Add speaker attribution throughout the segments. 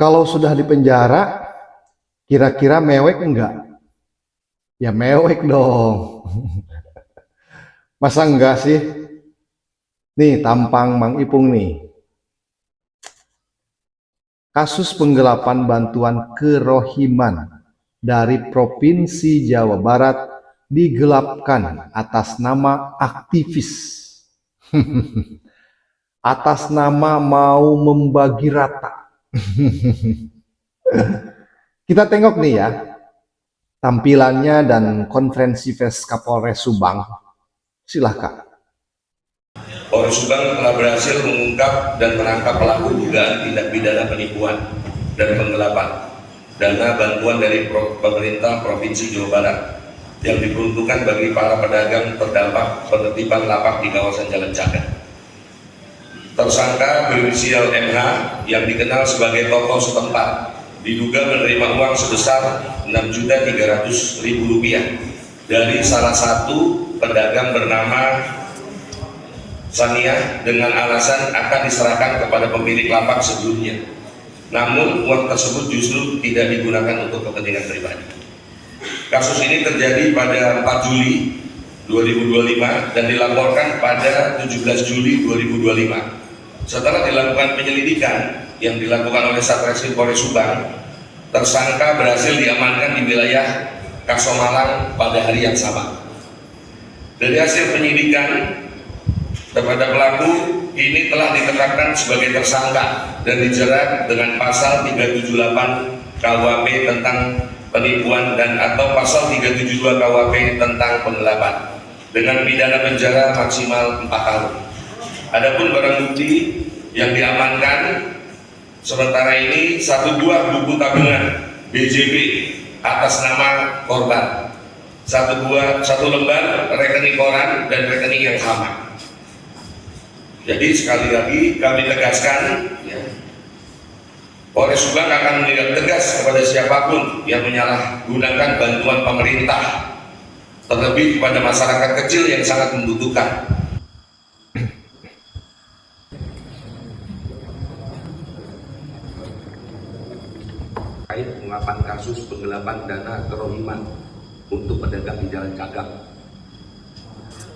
Speaker 1: Kalau sudah di penjara, kira-kira mewek enggak? Ya mewek dong. Masa enggak sih? Nih, tampang Mang Ipung nih. Kasus penggelapan bantuan kerohiman dari Provinsi Jawa Barat digelapkan atas nama aktivis. Atas nama mau membagi rata. Kita tengok nih ya, tampilannya dan konferensi pers Kapolres Subang. Silahkan.
Speaker 2: Polres Subang telah berhasil mengungkap dan menangkap pelaku dugaan tindak pidana penipuan dan penggelapan dana bantuan dari pemerintah Provinsi Jawa Barat yang diperuntukkan bagi para pedagang terdampak penertiban lapak di kawasan Jalan Cagat. Tersangka berinisial MH yang dikenal sebagai tokoh setempat diduga menerima uang sebesar Rp6.300.000 dari salah satu pedagang bernama Sania dengan alasan akan diserahkan kepada pemilik lapak sebelumnya. Namun uang tersebut justru tidak digunakan untuk kepentingan pribadi. Kasus ini terjadi pada 4 Juli 2025 dan dilaporkan pada 17 Juli 2025. Setelah dilakukan penyelidikan yang dilakukan oleh Satreskrim Polres Subang, tersangka berhasil diamankan di wilayah Kasomalang pada hari yang sama. Dari hasil penyidikan, kepada pelaku ini telah ditetapkan sebagai tersangka dan dijerat dengan pasal 378 KUHP tentang penipuan dan atau pasal 372 KUHP tentang penggelapan dengan pidana penjara maksimal 4 tahun. Adapun barang bukti yang diamankan sementara ini 1 buah buku tabungan BJB atas nama korban, 1 lembar rekening koran dan rekening yang sama. Jadi sekali lagi kami tegaskan, ya, Polres Subang akan menindak tegas kepada siapapun yang menyalahgunakan bantuan pemerintah, terlebih kepada masyarakat kecil yang sangat membutuhkan. Terkait pengungkapan kasus penggelapan dana kerohiman untuk pedagang di Jalan Cagat.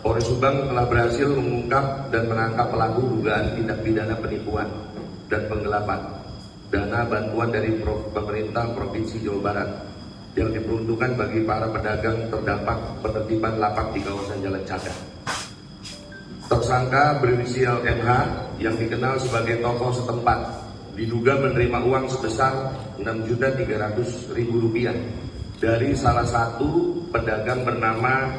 Speaker 2: Polres Subang telah berhasil mengungkap dan menangkap pelaku dugaan tindak pidana penipuan dan penggelapan dana bantuan dari pemerintah Provinsi Jawa Barat yang diperuntukkan bagi para pedagang terdampak penertiban lapak di kawasan Jalan Cagat. Tersangka berinisial MH yang dikenal sebagai tokoh setempat diduga menerima uang sebesar Rp6.300.000 dari salah satu pedagang bernama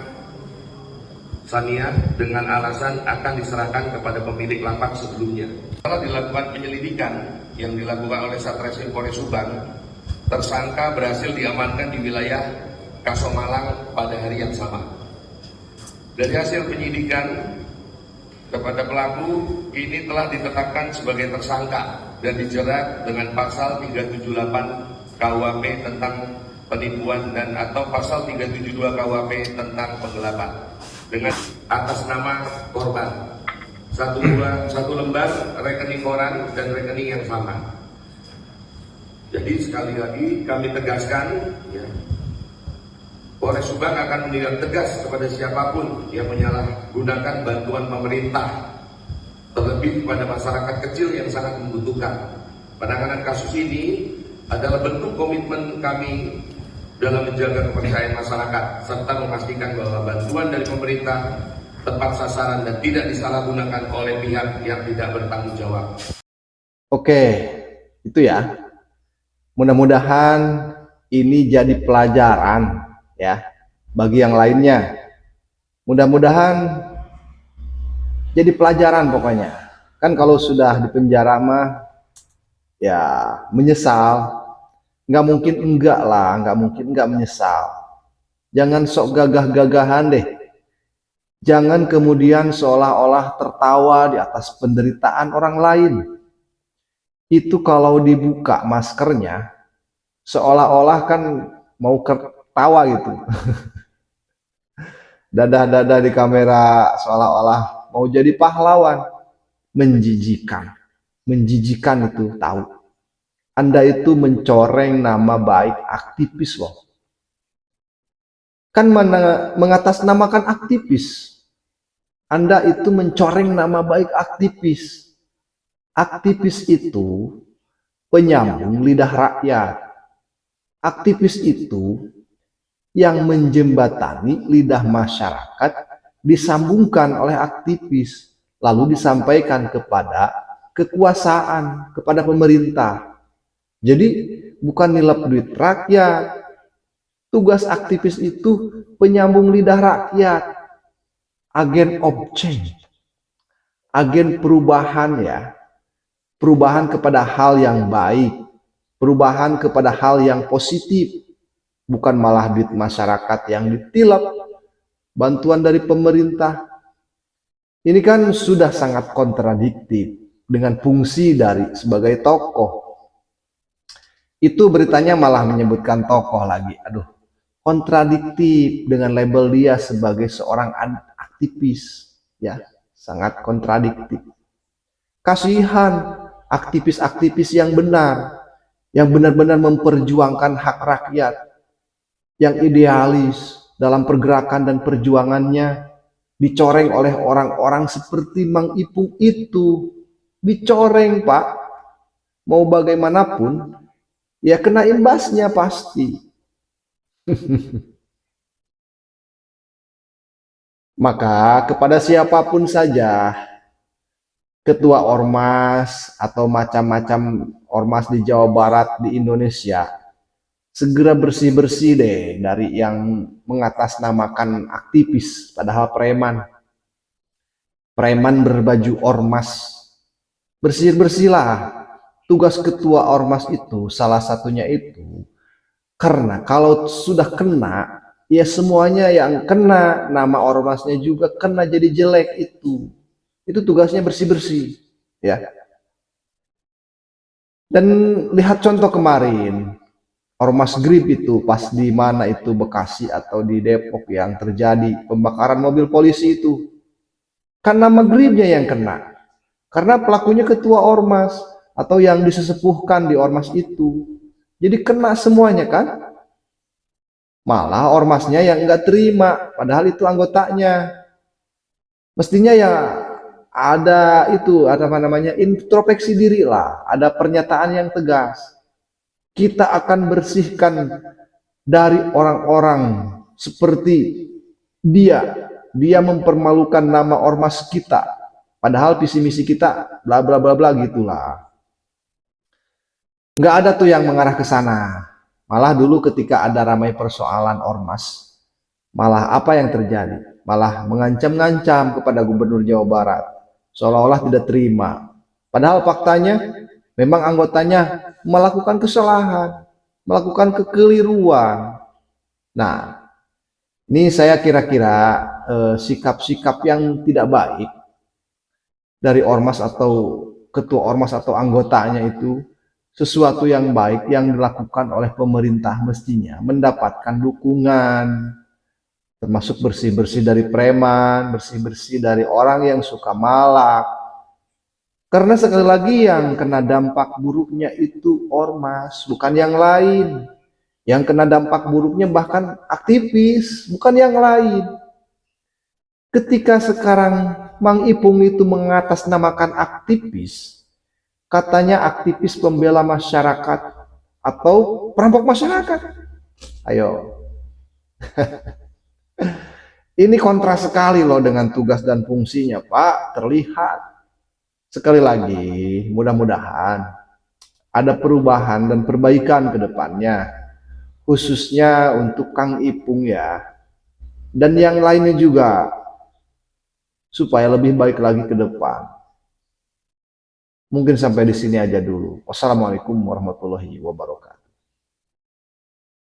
Speaker 2: Sania dengan alasan akan diserahkan kepada pemilik lapak sebelumnya. Setelah dilakukan penyelidikan yang dilakukan oleh Satreskrim Polres Subang, tersangka berhasil diamankan di wilayah Kasomalang pada hari yang sama. Dari hasil penyidikan, kepada pelaku ini telah ditetapkan sebagai tersangka dan dijerat dengan pasal 378 KUHP tentang penipuan dan atau pasal 372 KUHP tentang penggelapan dengan atas nama korban, 1 lembar rekening koran dan rekening yang sama. Jadi sekali lagi kami tegaskan, ya, Polres Subang akan menindak tegas kepada siapapun yang menyalahgunakan bantuan pemerintah, terlebih kepada masyarakat kecil yang sangat membutuhkan. Penanganan kasus ini adalah bentuk komitmen kami dalam menjaga kepercayaan masyarakat serta memastikan bahwa bantuan dari pemerintah tepat sasaran dan tidak disalahgunakan oleh pihak yang tidak bertanggung jawab.
Speaker 1: Oke, itu ya. Mudah-mudahan ini jadi pelajaran ya bagi yang lainnya. Mudah-mudahan jadi pelajaran pokoknya. Kan kalau sudah di penjara mah ya menyesal. Nggak mungkin enggak lah, nggak mungkin enggak menyesal. Jangan sok gagah-gagahan deh. Jangan kemudian seolah-olah tertawa di atas penderitaan orang lain. Itu kalau dibuka maskernya, seolah-olah kan mau ketawa gitu. Dadah-dadah di kamera seolah-olah mau jadi pahlawan. Menjijikan. Menjijikan itu tahu. Anda itu mencoreng nama baik aktivis loh. Kan mengatasnamakan aktivis. Anda itu mencoreng nama baik aktivis. Aktivis itu penyambung lidah rakyat. Aktivis itu yang menjembatani lidah masyarakat disambungkan oleh aktivis, lalu disampaikan kepada kekuasaan, kepada pemerintah. Jadi bukan nilap duit rakyat. Tugas aktivis itu penyambung lidah rakyat, agen of change, agen perubahan ya, perubahan kepada hal yang baik, perubahan kepada hal yang positif, bukan malah duit masyarakat yang ditilap, bantuan dari pemerintah. Ini kan sudah sangat kontradiktif dengan fungsi dari sebagai tokoh. Itu beritanya malah menyebutkan tokoh lagi. Aduh, kontradiktif dengan label dia sebagai seorang aktivis. Ya, sangat kontradiktif. Kasihan aktivis-aktivis yang benar, yang benar-benar memperjuangkan hak rakyat, yang idealis dalam pergerakan dan perjuangannya, dicoreng oleh orang-orang seperti Mang Ipung itu. Dicoreng, Pak. Mau bagaimanapun, ya kena imbasnya pasti. Maka kepada siapapun saja, ketua ormas atau macam-macam ormas di Jawa Barat, di Indonesia, segera bersih-bersih deh dari yang mengatasnamakan aktivis, padahal preman. Preman berbaju ormas. Bersih-bersihlah. Tugas ketua ormas itu, salah satunya itu, karena kalau sudah kena, ya semuanya yang kena, nama ormasnya juga kena jadi jelek itu. Itu tugasnya bersih-bersih, ya. Dan lihat contoh kemarin, ormas Grip itu pas di mana itu, Bekasi atau di Depok, yang terjadi pembakaran mobil polisi itu. Kan nama Gripnya yang kena. Karena pelakunya ketua ormas atau yang disesepuhkan di ormas itu. Jadi kena semuanya kan? Malah ormasnya yang enggak terima, padahal itu anggotanya. Mestinya ya ada itu, ada apa namanya, introspeksi diri lah, ada pernyataan yang tegas. Kita akan bersihkan dari orang-orang seperti dia mempermalukan nama ormas kita, padahal visi misi kita bla bla bla bla gitulah. Nggak ada tuh yang mengarah ke sana. Malah dulu ketika ada ramai persoalan ormas, malah apa yang terjadi? Malah mengancam-ngancam kepada Gubernur Jawa Barat, seolah-olah tidak terima. Padahal faktanya memang anggotanya melakukan kesalahan, melakukan kekeliruan. Nah, ini saya kira-kira sikap-sikap yang tidak baik dari ormas atau ketua ormas atau anggotanya itu sesuatu yang baik yang dilakukan oleh pemerintah, mestinya mendapatkan dukungan, termasuk bersih-bersih dari preman, bersih-bersih dari orang yang suka malak. Karena sekali lagi yang kena dampak buruknya itu ormas, bukan yang lain. Yang kena dampak buruknya bahkan aktivis, bukan yang lain. Ketika sekarang Mang Ipung itu mengatasnamakan aktivis, katanya aktivis pembela masyarakat atau perampok masyarakat. Ayo. Ini kontra sekali loh dengan tugas dan fungsinya, Pak. Terlihat. Sekali lagi, mudah-mudahan ada perubahan dan perbaikan ke depannya. Khususnya untuk Kang Ipung ya. Dan yang lainnya juga. Supaya lebih baik lagi ke depan. Mungkin sampai di sini aja dulu. Wassalamualaikum warahmatullahi wabarakatuh.